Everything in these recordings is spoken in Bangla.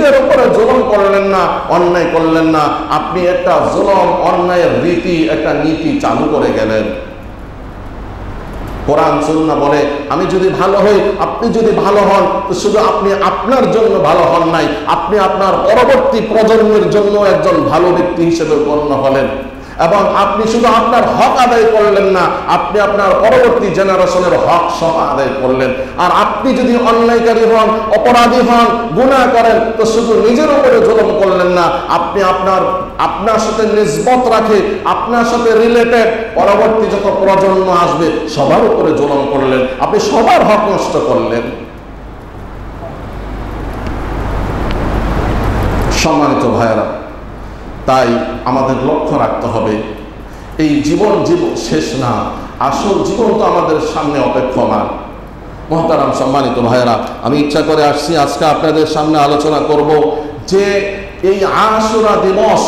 নিজের উপরে জুলুম করলেন না, অন্যায় করলেন না, আপনি একটা জুলুম অন্যায়ের রীতি, একটা নীতি চালু করে গেলেন। কোরআন সুন্নাহ বলে আমি যদি ভালো হই, আপনি যদি ভালো হন, তো শুধু আপনি আপনার জন্য ভালো হন নাই, আপনি আপনার পরবর্তী প্রজন্মের জন্য একজন ভালো ব্যক্তি হিসেবে গণ্য হলেন। এবং আপনি শুধু আপনার হক আদায় করলেন না, আপনি আপনার পরবর্তী জেনারেশনের হক সহ আদায় করলেন। আর আপনি যদি অন্যায়কারী হন, অপরাধী হন, গুনাহ করেন, তো শুধু নিজের উপরে জুলুম করলেন না, আপনি আপনার সাথে নিসবত রাখে, আপনার সাথে রিলেটেড পরবর্তী যত প্রজন্ম আসবে সবার উপরে জুলুম করলেন, আপনি সবার হক নষ্ট করলেন। সম্মানিত ভাইয়েরা, তাই আমাদের লক্ষ্য রাখতে হবে এই জীবন শেষ না, আসল জীবন তো আমাদের সামনে অপেক্ষমান। মহতারাম সম্মানিত ভাইয়েরা, আমি ইচ্ছা করে আসছি আজকে আপনাদের সামনে আলোচনা করব যে এই আশুরা দিবস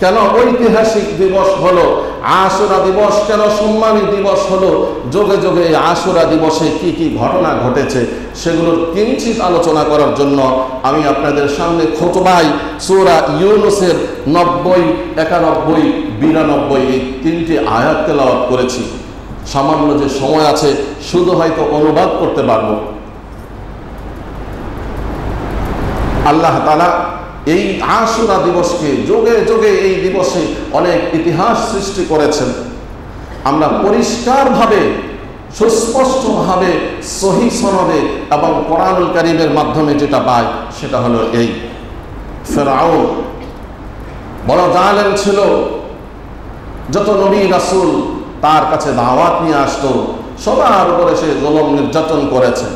কেন ঐতিহাসিক দিবস হলো, আশুরা দিবস কেন সম্মানী দিবস হলো, যোগে যোগে এই আশুরা দিবসে কি কি ঘটনা ঘটেছে সেগুলোর কিঞ্চিত আলোচনা করার জন্য আমি আপনাদের সামনে খুতবায় সূরা ইউনূসের 90, 91, 92 এই 3টি আয়াত তেলাওয়াত করেছি। সামান্য যে সময় আছে শুধু হয়তো অনুবাদ করতে পারবো। আল্লাহ তাআলা এই আশুরা দিবসকে যোগে যোগে এই দিবসে অনেক ইতিহাস সৃষ্টি করেছেন। আমরা পরিষ্কারভাবে, সুস্পষ্টভাবে, সহিহ সনদে এবং কোরআনুল কারীমের মাধ্যমে যেটা পাই সেটা হলো এই ফিরআউন বড় জালেম ছিল। যত নবী রাসূল তার কাছে দাওয়াত নিয়ে আসতো সবার উপরে সে জুলুম নির্যাতন করেছে।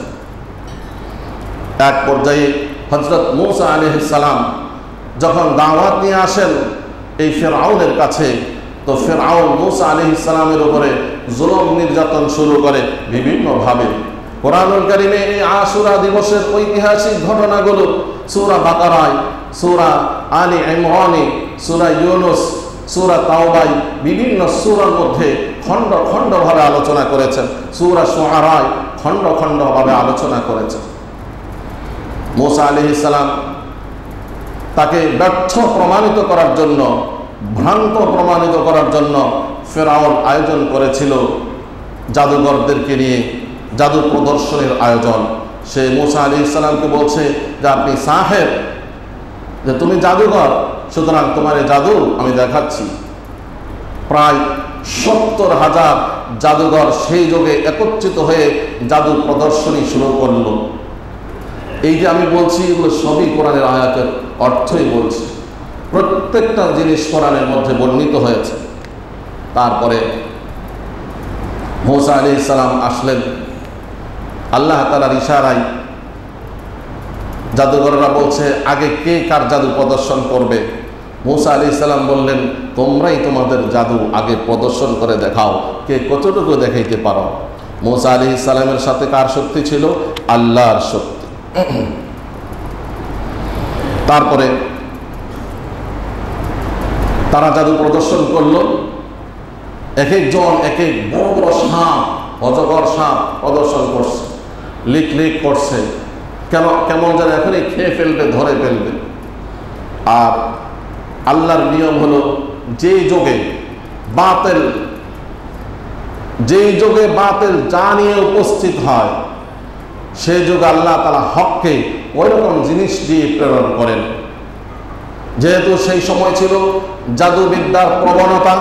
এক পর্যায়ে হযরত মূসা আলাইহিস সালাম যখন দাওয়াত নিয়ে আসেন এই ফিরআউনের কাছে, তো ফিরআউন মূসা আলাইহিস সালামের উপরে জুলুম নির্যাতন শুরু করে বিভিন্নভাবে। কোরআনুল কারীমে এই আশুরা দিবসের ঐতিহাসিক ঘটনাগুলো সূরা বাকারায়, সূরা আলী ইমরানে, সূরা ইউনূস, সূরা তাওবায়, বিভিন্ন সূরার মধ্যে খণ্ড খণ্ডভাবে আলোচনা করেছেন। সূরা শুআরায় খণ্ড খণ্ডভাবে আলোচনা করেছেন। মূসা আলাইহিস সালাম তাকে ব্যর্থ প্রমাণিত করার জন্য, ভ্রান্ত প্রমাণিত করার জন্য ফিরআউন আয়োজন করেছিল জাদুঘরদেরকে নিয়ে জাদু প্রদর্শনীর আয়োজন। সে মূসা আলাইহিস সালামকে বলছে যে আপনি সাহেব, যে তুমি জাদুঘর, সুতরাং তোমার এই জাদু আমি দেখাচ্ছি। প্রায় 70,000 জাদুঘর সেই যুগে একত্রিত হয়ে জাদু প্রদর্শনী শুরু করলো। এই যে আমি বলছি এগুলো সবই কোরআনের আয়াতের অর্থই বলছি, প্রত্যেকটা জিনিস কোরআনের মধ্যে বর্ণিত হয়েছে। তারপরে মূসা আলাইহিস সালাম আসলেন, আল্লাহ তাআলার ইশারায় জাদুঘররা বলছে আগে কে কার জাদু প্রদর্শন করবে। মূসা আলাইহিস সালাম বললেন তোমরাই তোমাদের জাদু আগে প্রদর্শন করে দেখাও, কে কতটুকু দেখাইতে পারো। মূসা আলাইহিস সালামের সাথে কার শক্তি ছিল? আল্লাহর শক্তি। তারপরে তারা জাদু প্রদর্শন করলো, এক একজন এক এক বড় বড় সাপ, অজগর সাপ প্রদর্শন করছে, লিক লিক করছে, কেমন যেন এখনই খেয়ে ফেলবে, ধরে ফেলবে। আর আল্লাহর নিয়ম হলো যেই যুগে বাতিল যা নিয়ে উপস্থিত হয় সেই যুগে আল্লাহ তাআলা হককে ওই রকম জিনিস দিয়ে প্রেরণ করেন। যেহেতু সেই সময় ছিল জাদুবিদ্যার প্রবণতা,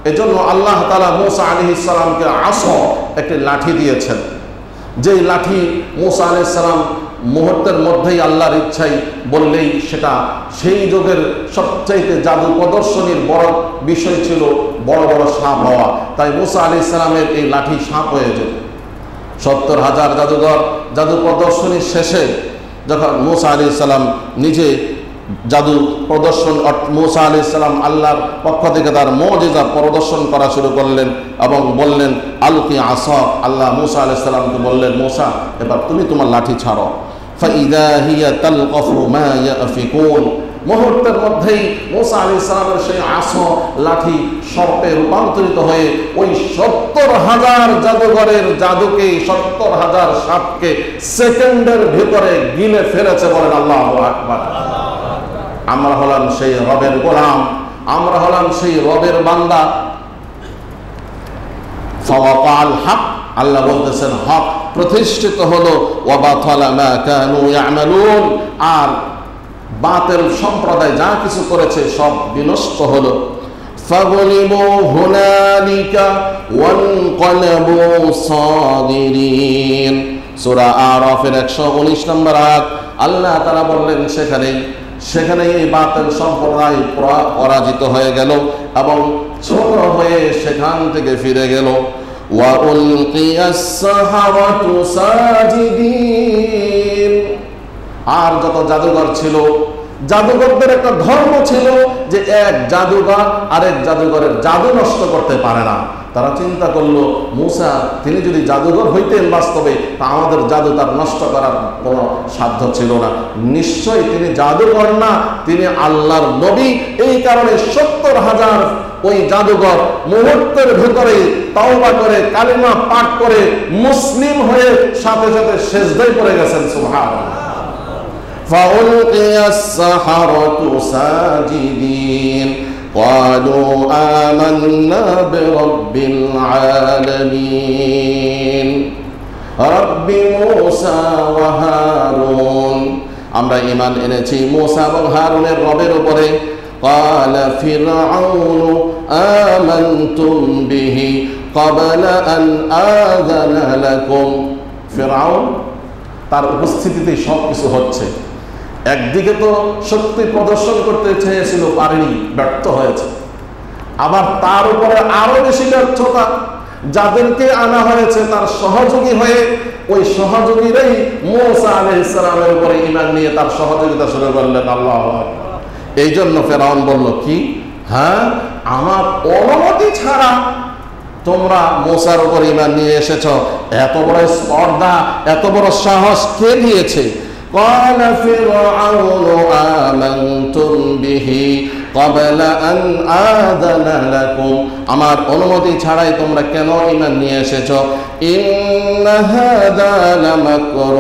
এজন্য আল্লাহ তাআলা মূসা আলাইহিস সালামকে আসা একটি লাঠি দিয়েছেন। যেই লাঠি মূসা আলাইহিস সালাম মুহূর্তের মধ্যেই আল্লাহর ইচ্ছাই বললেই সেটা সেই যুগের সবচাইতে জাদু প্রদর্শনীর বড় বিষয় ছিল বড় বড় সাপ হওয়া। তাই মূসা আলাইহিস সালামের এই লাঠি সাপ হয়ে যেত। 70,000 জাদুঘর জাদু প্রদর্শনীর শেষে যখন মূসা আলাইহিস সালাম নিজে জাদু প্রদর্শন, মূসা আলাইহিস সালাম আল্লাহর পক্ষ থেকে তার মুজিজা প্রদর্শন করা শুরু করলেন এবং বললেন আলকি আসা। আল্লাহ মূসা আলাইহিস সালামকে বললেন মূসা এবার তুমি তোমার লাঠি ছাড়ো। ফাইদা হিয়া তালকাফু মা ইয়াফিকুন। মুহূর্তের মধ্যেই মূসা আলাইহিস সালামের সেই আসা লাঠি সর্পে রূপান্তরিত হয়ে ওই 70,000 জাদুঘরের জাদুকে, 70,000 সাপকে সেকেন্ডের ভিতরে গিলে ফেলেছে। বলেন আল্লাহু আকবার। আমরা হলাম সেই রবের গোলাম, আমরা হলাম সেই রবের বান্দা। ফাওয়াকাল হক, আল্লাহ বলতেছেন হক প্রতিষ্ঠিত হলো, ওয়া বাতালা মা কানু ইয়ামালুন, আর বাতিল সম্প্রদায় যা কিছু করেছে সব বিনষ্ট হলো। ফাগলিবু হুনালিকা ওয়ানকালাবু সাগিরিন। সূরা আরাফের 119 নম্বর আয়াত আল্লাহ তাআলা বললেন সেখানে এই বাতিল সম্প্রদায় পরাজিত হয়ে গেল এবং ছোট হয়ে সেখান থেকে ফিরে গেল। ওয়া উলকিয়াস সাহারাতু সাজিদিন, আর যত জাদুঘর ছিল, জাদুঘরদের একটা ধর্ম ছিল যে এক জাদুঘর আরেক জাদুঘরের জাদু নষ্ট করতে পারে না। তারা চিন্তা করলো মূসা তিনি যদি জাদুঘর হইতেন বাস্তবে, তা আমাদের জাদু তার নষ্ট করার কোনো সাধ্য ছিল না। নিশ্চয়ই তিনি জাদুঘর না, তিনি আল্লাহর নবী। এই কারণে 70,000 ওই জাদুঘর মুহূর্তের ভেতরে তাওবা করে কালিমা পাঠ করে মুসলিম হয়ে সাথে সাথে সিজদায় পড়ে গেছেন। সুবহানাল্লাহ। فألقي السحرة ساجدين قالوا آمنا برب العالمين رب موسى وهارون, আমরা ঈমান এনেছি মুসা এবং হারুনের রবের উপরে। قال فرعون آمنتم به قبل أن آذن لكم, ফিরআউন তার উপস্থিতিতে সব কিছু হচ্ছে। একদিকে তো শক্তি প্রদর্শন করতে চেয়েছিল, পারেনি, ব্যর্থ হয়েছে। আবার তার উপরে আরো বেশি ব্যর্থতা, যাদেরকে আনা হয়েছে তার সহযোগী হয়ে, ওই সহযোগীরাই মূসা আলাইহিস সালামের উপরে ঈমান নিয়ে তার সহযোগিতা শুরু করলেন। আল্লাহু আকবার। এই জন্য ফেরাউন বলল কি, হ্যাঁ আমার অনুমতি ছাড়া তোমরা মূসার উপর ঈমান নিয়ে এসেছো, এত বড় স্পর্ধা, এত বড় সাহস কে দিয়েছে? قال فرعون آمنتم به قبل أن آذن لكم, আমার অনুমতি ছাড়াই তোমরা কেন ঈমান নিয়ে এসেছো? إن هذا لمكر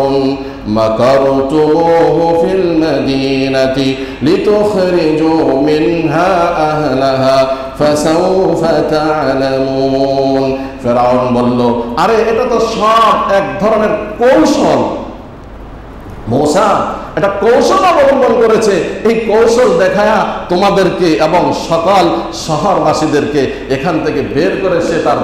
مكرتموه في المدينة لتخرجوا منها أهلها فسوف تعلمون. ফেরাউন বলল, আরে এটা তো সব এক ধরনের কৌশল। মূসা এটা কৌশল অবলম্বন করেছে, এই কৌশল দেখায়া তোমাদেরকে এবং সকল শহরবাসীদেরকে এখান থেকে বের করে সে তার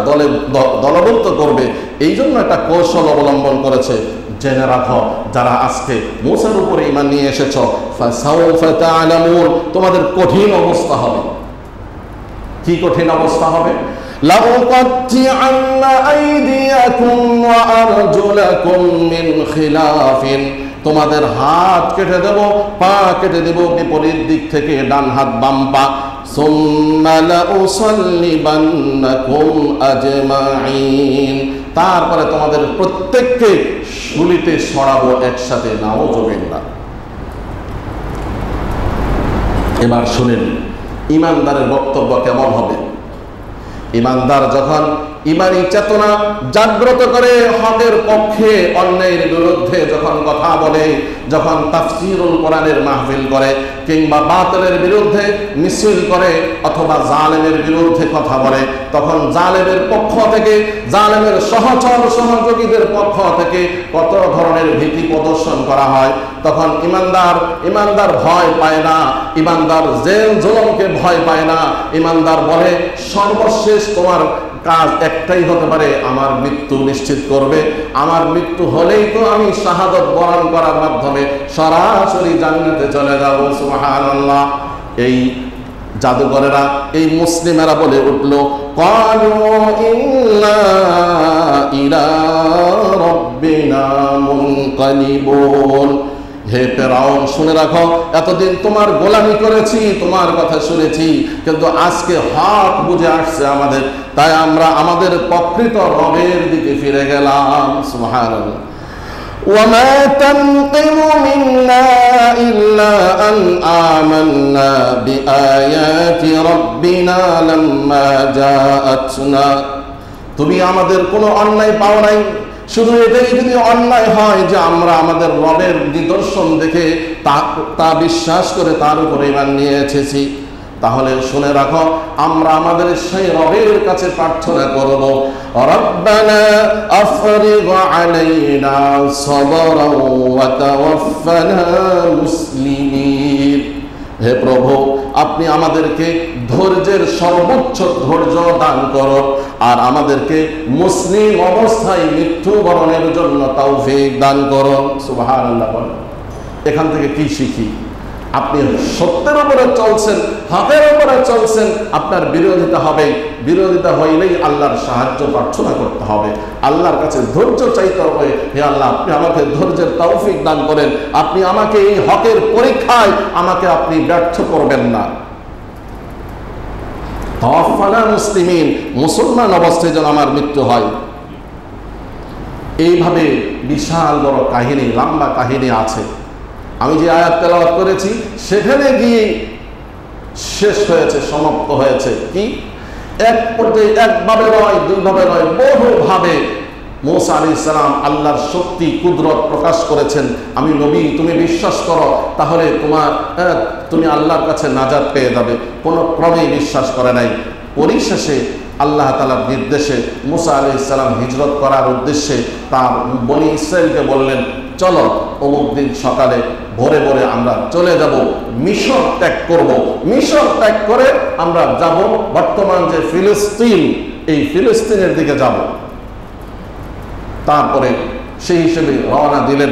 দলবদ্ধ করবে, এই জন্য একটা কৌশল অবলম্বন করেছে। জেনে রাখো, যারা আজকে মূসার উপরে ঈমান নিয়ে এসেছো, ফাসাউফা তা'লামুন, তোমাদের কঠিন অবস্থা হবে। কি কঠিন অবস্থা হবে? লাউকাত্তিআন্না আইদিয়াকুম ওয়া আরজুলাকুম মিন খিলাফিন, তোমাদের হাত কেটে দেব, পা কেটে দেব বিপরীত দিক থেকে, ডান হাত বাম পা। সুম্মা লাউসাল্লিবান্নাকুম আজমাইন, তারপরে তোমাদের প্রত্যেককে শুলিতে ছড়াবো একসাথে। নাউযুবিল্লাহ। এবার শুনেন ঈমানদারের বক্তব্য কেমন হবে। ঈমানদার যখন ঈমানী চেতনা জাগ্রত করে হকের পক্ষে অন্যায়ের বিরুদ্ধে যখন কথা বলে, যখন তাফসীরুল কোরআনের মাহফিল করে, কিংবা বাতিলের বিরুদ্ধে মিছিল করে, অথবা জালেমের বিরুদ্ধে কথা বলে, তখন জালেমের পক্ষ থেকে, জালেমের সহচর সহযোগীদের পক্ষ থেকে কত ধরনের ভীতি প্রদর্শন করা হয়। তখন ঈমানদার ভয় পায় না, ঈমানদার জেল জুলুমকে ভয় পায় না। ঈমানদার বলে সর্বশেষ তোমার কাজ একটাই হতে পারে, আমার মৃত্যু নিশ্চিত করবে। আমার মৃত্যু হলেই তো আমি শাহাদত বরণ করার মাধ্যমে সরাসরি জান্নাতে চলে যাব। সুবহানাল্লাহ। এই জাদুঘরেরা, এই মুসলিমেরা বলে উঠল, ক্বালু ইন্না ইলা রাব্বিনা মুনকালিবুন, হে ফেরাউন শুনে রাখো, এতদিন তোমার গোলামি করেছি, তোমার কথা শুনেছি, কিন্তু আজকে হক বুঝে আসছে আমাদের, তাই আমরা আমাদের প্রকৃত রবের দিকে ফিরে গেলাম। সুবহানাল্লাহ। وما تنقم منا إلا أن آمنا بآيات ربنا لما جاءتنا, তুমি আমাদের কোনো অন্যায় পাও নাই, শুধু এটাই যদি অন্যায় হয় যে আমরা আমাদের রবের নিদর্শন দেখে তা বিশ্বাস করে তার উপর ঈমান নিয়ে এসেছি, তাহলে শুনে রাখো আমরা আমাদের সেই রবের কাছে প্রার্থনা করব, রব্বানা আফরিগ আলাইনা সাবরান ওয়া তাওয়াফফানা মুসলিমিন। হে প্রভু, আপনি আমাদেরকে ধৈর্যের সর্বোচ্চ ধৈর্য দান করো আর আমাদেরকে মুসলিম অবস্থায় মৃত্যুবরণের জন্য তৌফিক দান করো। সুবহানাল্লাহ। এখান থেকে কি শিখি? আপনি সত্যের উপরে চলছেন, হকের উপরে চলছেন, আপনার বিরোধিতা হবে। বিরোধিতা হইলেই আল্লাহর সাহায্য প্রার্থনা করতে হবে, আল্লাহর কাছে ধৈর্য চাইতে হবে। হে আল্লাহ, আপনি আমাকে ধৈর্যের তৌফিক দান করেন, আপনি আমাকে এই হকের পরীক্ষায় আমাকে আপনি ব্যর্থ করবেন না। তাওয়াফফানা মুসলিমিন, মুসলমান অবস্থায় যেন আমার মৃত্যু হয়। এইভাবে বিশাল বড় কাহিনী, লম্বা কাহিনী আছে। আমি যে আয়াত তেলাওয়াত করেছি সেখানে গিয়ে শেষ হয়েছে, সমাপ্ত হয়েছে। কি এক পর্যায়ে একভাবে নয়, দুইভাবে নয়, বহুভাবে মুসা আলাইহিস সালাম আল্লাহর শক্তি কুদরত প্রকাশ করেছেন। আমি নবী, তুমি বিশ্বাস করো, তাহলে তুমি আল্লাহর কাছে নাজাত পেয়ে যাবে। কোনো ক্রমেই বিশ্বাস করে নাই। পরিশেষে আল্লাহ তাআলার নির্দেশে মুসা আলাইহিস সালাম হিজরত করার উদ্দেশ্যে তার বনি ইসরাইলকে বললেন, চলো অমুক দিন সকালে ভোরে ভোরে আমরা চলে যাব, মিশর ত্যাগ করব। মিশর ত্যাগ করে আমরা যাব বর্তমান যে ফিলিস্তিন, এই ফিলিস্তিনের দিকে যাব। তারপরে সেই হিসেবে রওনা দিলেন।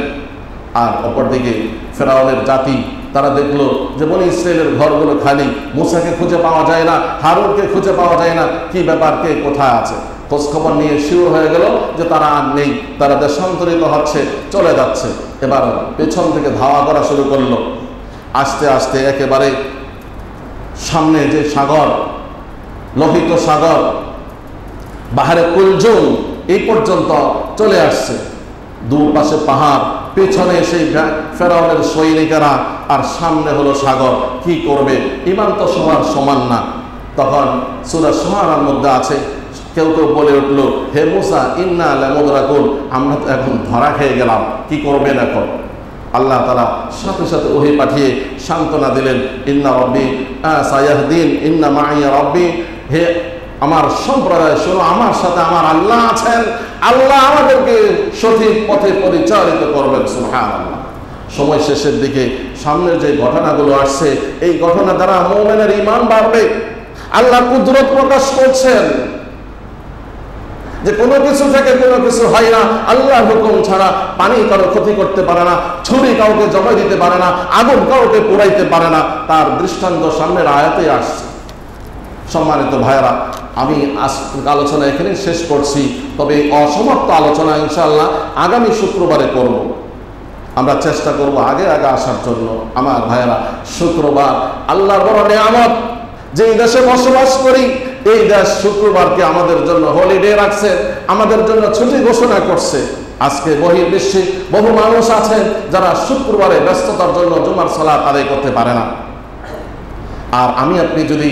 আর অপরদিকে ফেরাউনের জাতি তারা দেখলো যে বনি ইসরায়েলের ঘরগুলো খালি, মুসাকে খুঁজে পাওয়া যায় না, হারুনকে খুঁজে পাওয়া যায় না, কি ব্যাপার, কে কোথায় আছে। খোঁজখবর নিয়ে শিওর হয়ে গেল যে তারা আর নেই, তারা দেশান্তরিত হচ্ছে, চলে যাচ্ছে। এবার পেছন থেকে ধাওয়া করা শুরু করলো। আস্তে আস্তে একেবারে সামনে যে সাগর, লোহিত সাগর, বাহারে কুলজুম, এই পর্যন্ত চলে আসছে। দুপাশে পাহাড়, পেছনে সেই ফেরাউনের সৈনিকেরা, আর সামনে হলো সাগর। কি করবে? ঈমান তো সবার সমান না। তখন সূরা শুআরার মধ্যে আছে, কেউ কেউ বলে উঠল, হে মুসা, ইন্না লামুদরাকুন, আমরা তো এখন ধরা খেয়ে গেলাম, কি করবেন এখন? আল্লাহ তাআলা সাথে সাথে ওহী পাঠিয়ে সান্ত্বনা দিলেন, ইন্না রব্বি সায়াহদিন, ইন্না মাইয়া রব্বি, হে আমার সম্প্রদায় শোনো, আমার সাথে আমার আল্লাহ আছেন, আল্লাহ আমাদেরকে সঠিক পথে পরিচালিত করবেন। সুবহানাল্লাহ। সময় শেষের দিকে সামনের যে ঘটনাগুলো আসছে, এই ঘটনা দ্বারা মুমিনের ঈমান বাড়বে। আল্লাহ কুদরত প্রকাশ করছেন যে কোনো কিছু থেকে কোনো কিছু হয় না, আল্লাহর হুকুম ছাড়া। পানি কারো ক্ষতি করতে পারে না, ছুরি কাউকে জবাই দিতে পারে না, আগুন কাউকে পোড়াইতে পারে না। তার দৃষ্টান্ত সামনের আয়াতে আসছে। সম্মানিত ভাইয়েরা, আমি আলোচনা এখানে শেষ করছি, তবে অসমাপ্ত আলোচনা ইনশাআল্লাহ আগামী শুক্রবারে করব। আমরা চেষ্টা করব আগে আগে আসার জন্য। আমার ভাইয়েরা, শুক্রবার আল্লাহর বড় নিয়ামত। যেই দেশে বসবাস করি, এই দেশ শুক্রবারকে আমাদের জন্য হলিডে রাখছে, আমাদের জন্য ছুটি ঘোষণা করছে। আজকে বহির্বিশ্বে বহু মানুষ আছেন যারা শুক্রবারে ব্যস্ততার জন্য জুমার সালাত আদায় করতে পারে না। আর আমি আপনি যদি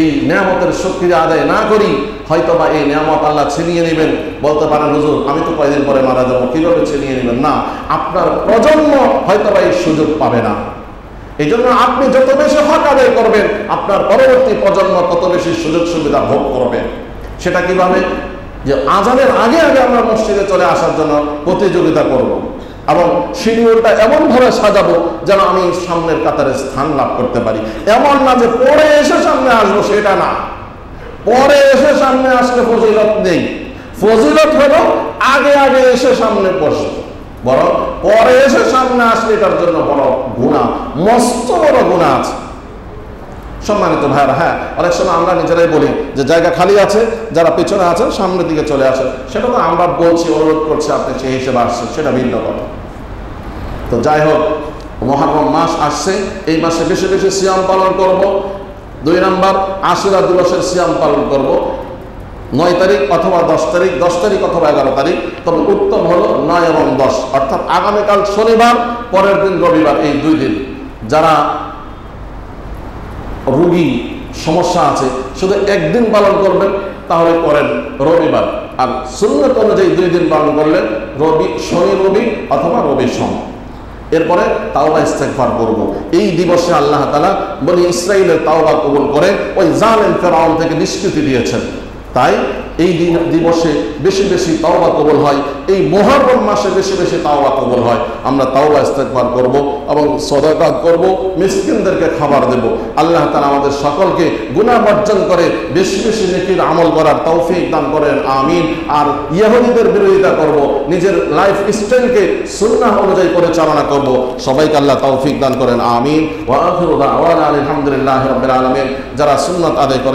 এই নিয়ামতের শুকরিয়া আদায় না করি, হয়তোবা এই নিয়ামত আল্লাহ ছিনিয়ে নেবেন। বলতে পারেন, হুজুর আমি তো কয়েকদিন পরে মারা যাবো, কিভাবে ছিনিয়ে নেবেন? না, আপনার প্রজন্ম হয়তোবা এই সুযোগ পাবে না। এই জন্য আপনি যত বেশি হক আদায় করবেন, আপনার পরবর্তী প্রজন্ম তত বেশি সুযোগ সুবিধা ভোগ করবে। সেটা কিভাবে? যে আজানের আগে আগে আমরা মসজিদে চলে আসার জন্য প্রতিযোগিতা করব, এবং শিডিউলটা এমনভাবে সাজাবো যেন আমি সামনের কাতারে স্থান লাভ করতে পারি। এমন না যে পরে এসে সামনে আসবো, সেটা না। পরে এসে সামনে আসলে ফজিলত নেই। ফজিলত হলো আগে আগে এসে সামনে বসবো, বরং পরে এসে সামনে আসলে এটার জন্য বড় গুনাহ, মস্ত বড় গুনাহ আছে। সম্মানিত ভাইরা, হ্যাঁ, অনেক সময় আমরা নিজেরাই বলি যে জায়গা খালি আছে, যারা পেছনে আছেন সামনের দিকে চলে আসেন। সেটা তো আমরা বলছি, অনুরোধ করছি, আপনি সেই হিসেবে আসছেন, সেটা ভিন্ন কথা। তো যাই হোক, মুহররম মাস আসছে, এই মাসে বেশি বেশি সিয়াম পালন করব। 2 নম্বর, আশুরা দিবসের সিয়াম পালন করব 9 তারিখ অথবা 10 তারিখ, 10 তারিখ অথবা 11 তারিখ। তবে উত্তম হলো 9 এবং 10, অর্থাৎ আগামীকাল শনিবার, পরের দিন রবিবার, এই 2 দিন। যারা রোগী, সমস্যা আছে, শুধু একদিন পালন করবেন, তাহলে করেন রবিবার। আর সুন্নত অনুযায়ী 2 দিন পালন করলেন, শনি রবি অথবা রবি সোম। এরপরে তাওবা ইস্তেগফার করব। এই দিবসে আল্লাহ তাআলা বনি ইসরাইলের তাওবা কবুল করে ওই জালেম ফেরাউন থেকে নিষ্কৃতি দিয়েছেন। তাই এই দিবসে বেশি বেশি তাওবা কবুল হয়, এই মুহররম মাসে বেশি বেশি তাওবা কবুল হয়। আমরা তাওবা ইস্তেগফার করব এবং সাদাকা করব, মিসকিনদেরকে খাবার দেব। আল্লাহ তাআলা আমাদের সকলকে গুনাহ বর্জন করে বেশি বেশি নেকির আমল করার তৌফিক দান করেন, আমিন। আর ইহুদিদের বিরোধিতা করব, নিজের লাইফ স্টাইলকে সুন্নাহ অনুযায়ী পরিচালনা করব। সবাইকে আল্লাহ তৌফিক দান করেন, আমিন। ওয়া আখিরু দাওয়ানা আলহামদুলিল্লাহি রাব্বিল আলামিন। যারা সুন্নাত আদায় করে